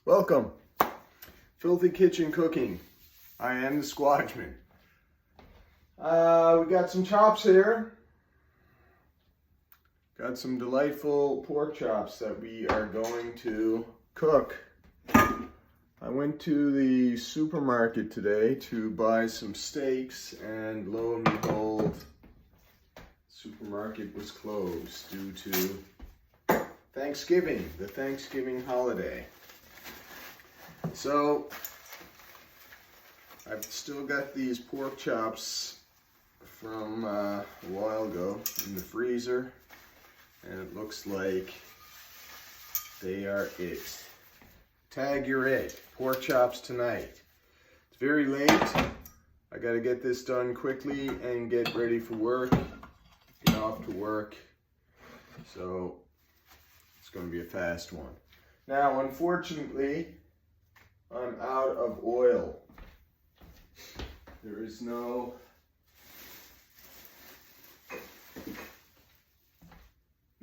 Welcome, Filthy Kitchen Cooking. I am the Squatchman. We got some chops here. Got some delightful pork chops that we are going to cook. I went to the supermarket today to buy some steaks, and lo and behold, the supermarket was closed due to Thanksgiving, the Thanksgiving holiday. So I've still got these pork chops from a while ago in the freezer, and it looks like they are it. Tag, you're it. Pork chops tonight. It's very late. I gotta get this done quickly and get ready for work, get off to work. So it's gonna be a fast one. Now, unfortunately, I'm out of oil. There is no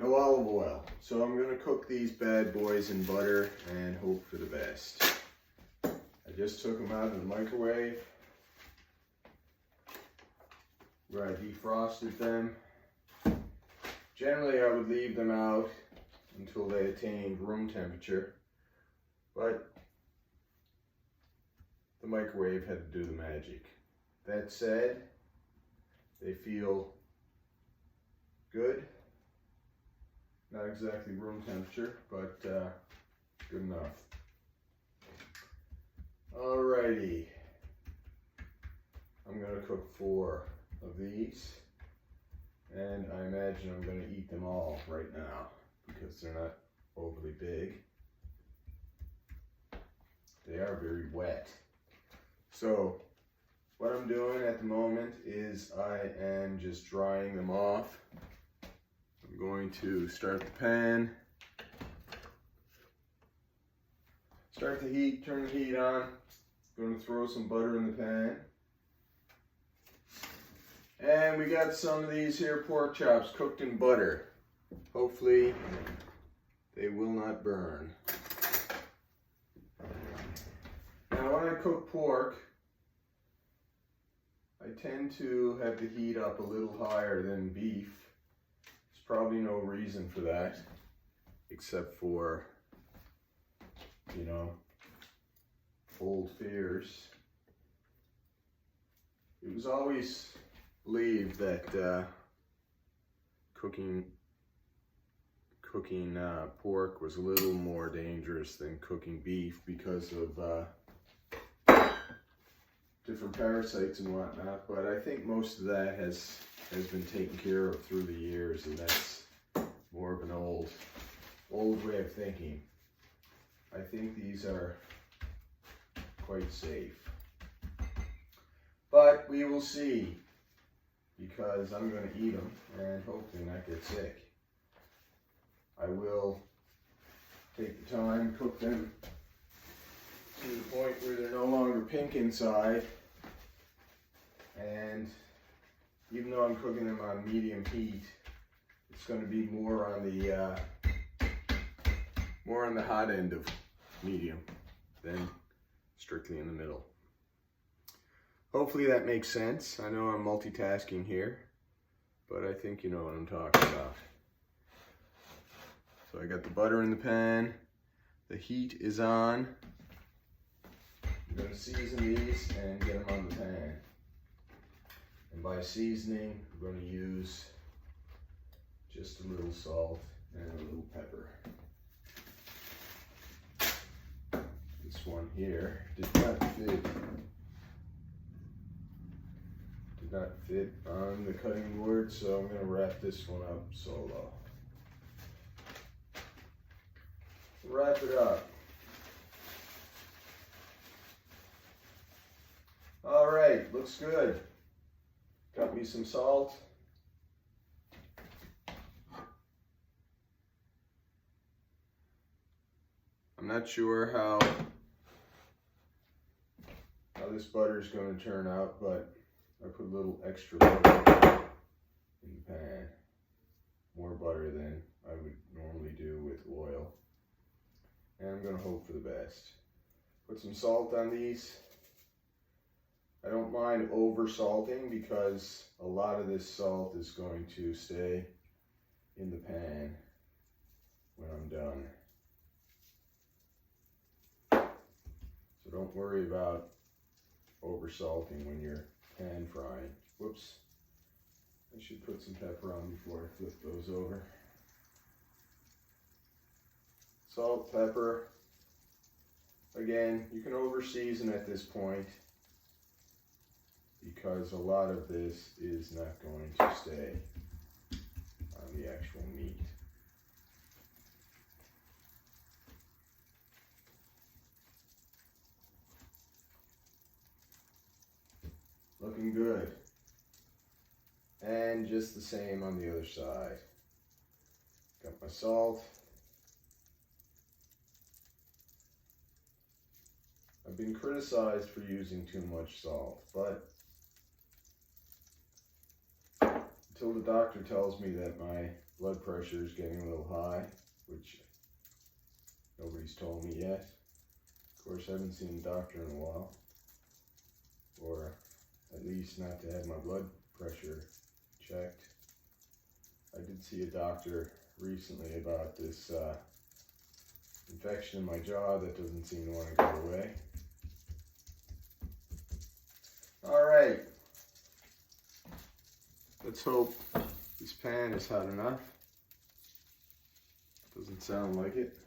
olive oil. So I'm gonna cook these bad boys in butter and hope for the best. I just took them out of the microwave where I defrosted them. Generally I would leave them out until they attained room temperature, but the microwave had to do the magic. That said, they feel good. Not exactly room temperature, but good enough. Alrighty. I'm gonna cook 4 of these, and I imagine I'm gonna eat them all right now because they're not overly big. They are very wet. So what I'm doing at the moment is I am just drying them off. I'm going to start the pan, start the heat, turn the heat on. I'm going to throw some butter in the pan. And we got some of these here pork chops cooked in butter. Hopefully they will not burn. Now when I cook pork, I tend to have the heat up a little higher than beef. There's probably no reason for that, except for, you know, old fears. It was always believed that cooking pork was a little more dangerous than cooking beef because of different parasites and whatnot, but I think most of that has been taken care of through the years, and that's more of an old way of thinking. I think these are quite safe, but we will see, because I'm going to eat them and hopefully not get sick. I will take the time, cook them to the point where they're no longer pink inside, and even though I'm cooking them on medium heat, it's going to be more on the hot end of medium than strictly in the middle. Hopefully that makes sense. I know I'm multitasking here, but I think you know what I'm talking about. So I got the butter in the pan, the heat is on. I'm going to season these and get them on the pan. And by seasoning, I'm going to use just a little salt and a little pepper. This one here did not fit on the cutting board, so I'm going to wrap this one up solo. Wrap it up. All right, looks good. Got me some salt. I'm not sure how this butter is going to turn out, but I put a little extra butter in the pan. More butter than I would normally do with oil. and I'm gonna hope for the best. Put some salt on these. I don't mind over salting because a lot of this salt is going to stay in the pan when I'm done. So don't worry about over salting when you're pan frying. Whoops. I should put some pepper on before I flip those over. Salt, pepper. Again, you can over season at this point because a lot of this is not going to stay on the actual meat. Looking good. And just the same on the other side. Got my salt. I've been criticized for using too much salt, but until the doctor tells me that my blood pressure is getting a little high, which nobody's told me yet. Of course, I haven't seen a doctor in a while, or at least not to have my blood pressure checked. I did see a doctor recently about this infection in my jaw that doesn't seem to want to go away. All right, let's hope this pan is hot enough. Doesn't sound like it.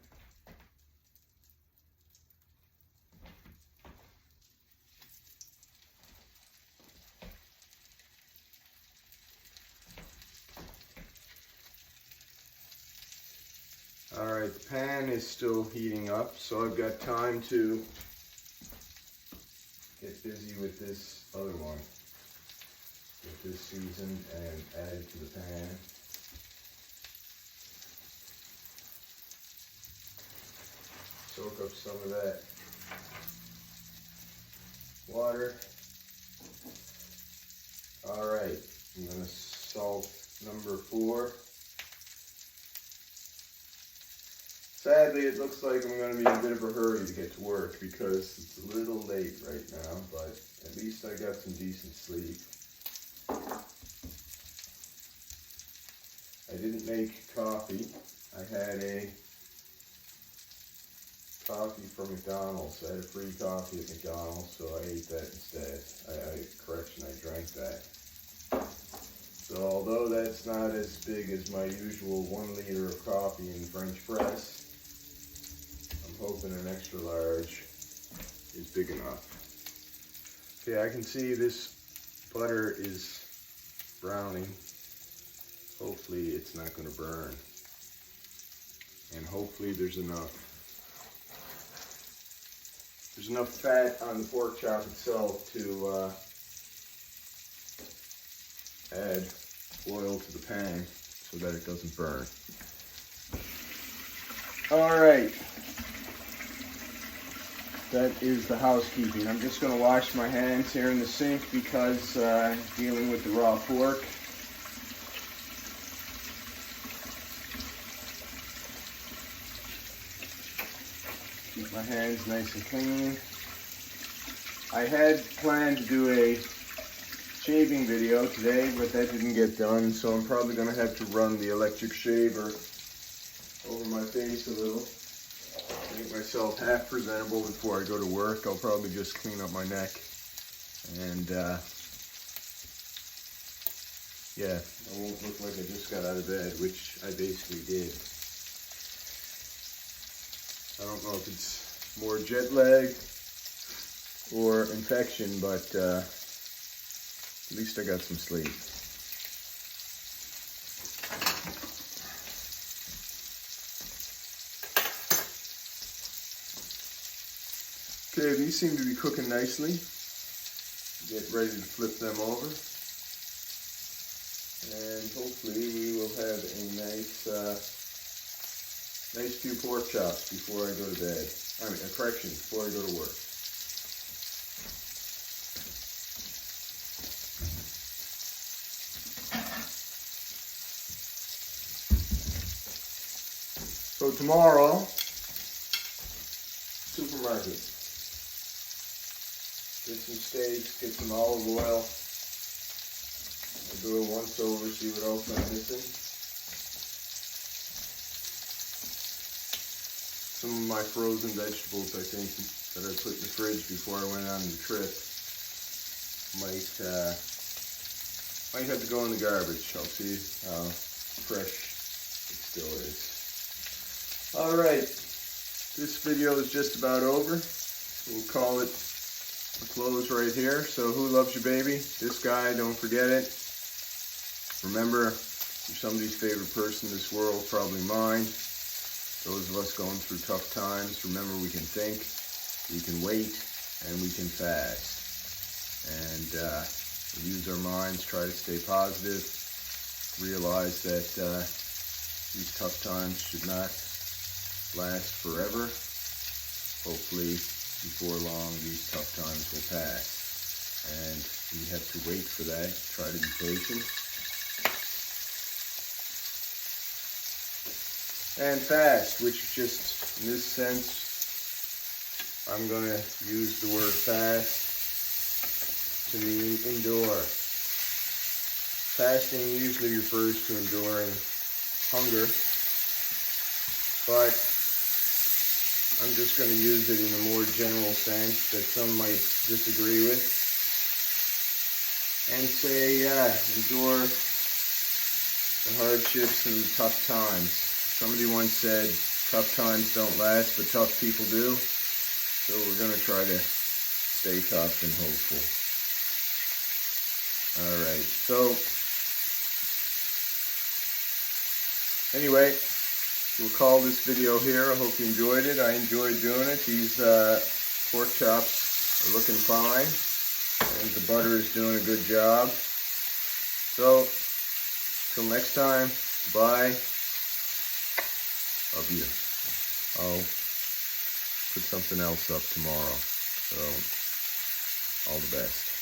All right, the pan is still heating up, so I've got time to get busy with this other one. Get this seasoned and added to the pan. Soak up some of that water. All right, I'm gonna salt number 4. Sadly, it looks like I'm going to be in a bit of a hurry to get to work because it's a little late right now, but at least I got some decent sleep. I didn't make coffee. I had a coffee from McDonald's. I had a free coffee at McDonald's, so I ate that instead. I drank that. So although that's not as big as my usual 1 liter of coffee in the French press, I'm hoping an extra large is big enough. Okay, I can see this butter is browning. Hopefully it's not going to burn. And hopefully there's enough fat on the pork chop itself to add oil to the pan so that it doesn't burn. All right, that is the housekeeping. I'm just going to wash my hands here in the sink because dealing with the raw pork. Keep my hands nice and clean. I had planned to do a shaving video today, but that didn't get done, so I'm probably going to have to run the electric shaver over my face a little. Make myself half presentable before I go to work. I'll probably just clean up my neck and yeah, I won't look like I just got out of bed, which I basically did. I don't know if it's more jet lag or infection, but at least I got some sleep. Okay, these seem to be cooking nicely. Get ready to flip them over. And hopefully we will have a nice few pork chops before I go to bed. Correction, before I go to work. So tomorrow, supermarket. Get some steaks, get some olive oil. I'll do it once over, see what else I'm missing. Some of my frozen vegetables, I think, that I put in the fridge before I went on the trip might have to go in the garbage. I'll see how fresh it still is. Alright, this video is just about over. We'll call it a close right here. So who loves you, baby? This guy, don't forget it. Remember, you're somebody's favorite person in this world, probably mine. Those of us going through tough times, remember we can think, we can wait, and we can fast. And use our minds, try to stay positive, realize that these tough times should not last forever. Hopefully, before long, these tough times will pass. And we have to wait for that, try to be patient. And fast, which just, in this sense, I'm going to use the word fast to mean endure. Fasting usually refers to enduring hunger, but I'm just going to use it in a more general sense that some might disagree with, and say, yeah, endure the hardships and the tough times. Somebody once said, tough times don't last, but tough people do. So we're going to try to stay tough and hopeful. Alright, so anyway, we'll call this video here. I hope you enjoyed it. I enjoyed doing it. These pork chops are looking fine. I think the butter is doing a good job. So, till next time, bye. Love you. I'll put something else up tomorrow. So, all the best.